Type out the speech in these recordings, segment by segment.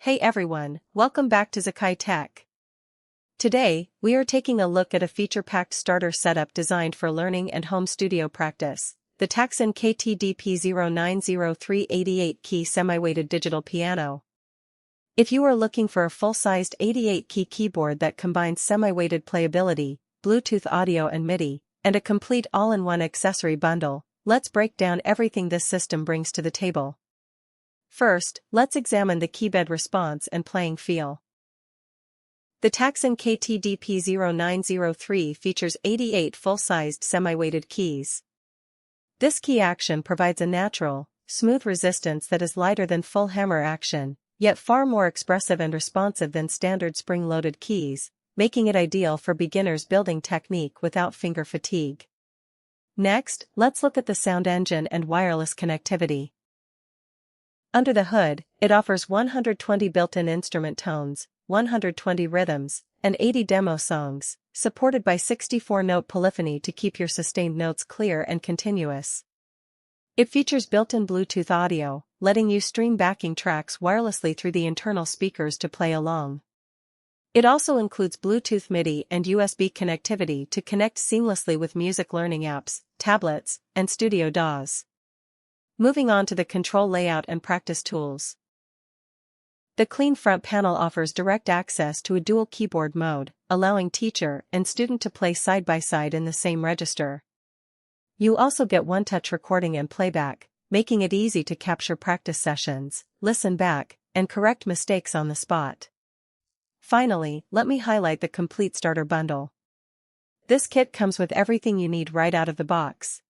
Hey everyone, welcome back to Zekai Tech. Today, we are taking a look at a feature-packed starter setup designed for learning and home studio practice, the Ktaxon KT-DP-0903 88-key semi-weighted digital piano. If you are looking for a full-sized 88-key keyboard that combines semi-weighted playability, Bluetooth audio and MIDI, and a complete all-in-one accessory bundle, let's break down everything this system brings to the table. First, let's examine the keybed response and playing feel. The Ktaxon KT-DP-0903 features 88 full-sized semi-weighted keys. This key action provides a natural, smooth resistance that is lighter than full hammer action, yet far more expressive and responsive than standard spring-loaded keys, making it ideal for beginners building technique without finger fatigue. Next, let's look at the sound engine and wireless connectivity. Under the hood, it offers 120 built-in instrument tones, 120 rhythms, and 80 demo songs, supported by 64-note polyphony to keep your sustained notes clear and continuous. It features built-in Bluetooth audio, letting you stream backing tracks wirelessly through the internal speakers to play along. It also includes Bluetooth MIDI and USB connectivity to connect seamlessly with music learning apps, tablets, and studio DAWs. Moving on to the control layout and practice tools. The clean front panel offers direct access to a dual keyboard mode, allowing teacher and student to play side by side in the same register. You also get one-touch recording and playback, making it easy to capture practice sessions, listen back, and correct mistakes on the spot. Finally, let me highlight the complete starter bundle. This kit comes with everything you need right out of the box.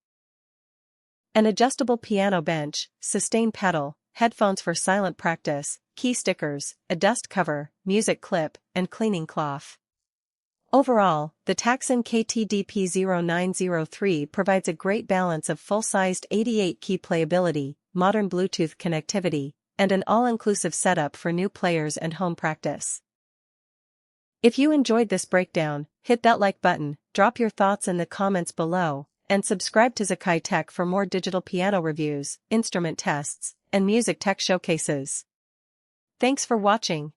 An adjustable piano bench, sustain pedal, headphones for silent practice, key stickers, a dust cover, music clip, and cleaning cloth. Overall, the Ktaxon KT-DP-0903 provides a great balance of full-sized 88-key playability, modern Bluetooth connectivity, and an all-inclusive setup for new players and home practice. If you enjoyed this breakdown, hit that like button, drop your thoughts in the comments below, and subscribe to Zekai Tech for more digital piano reviews, instrument tests, and music tech showcases. Thanks for watching.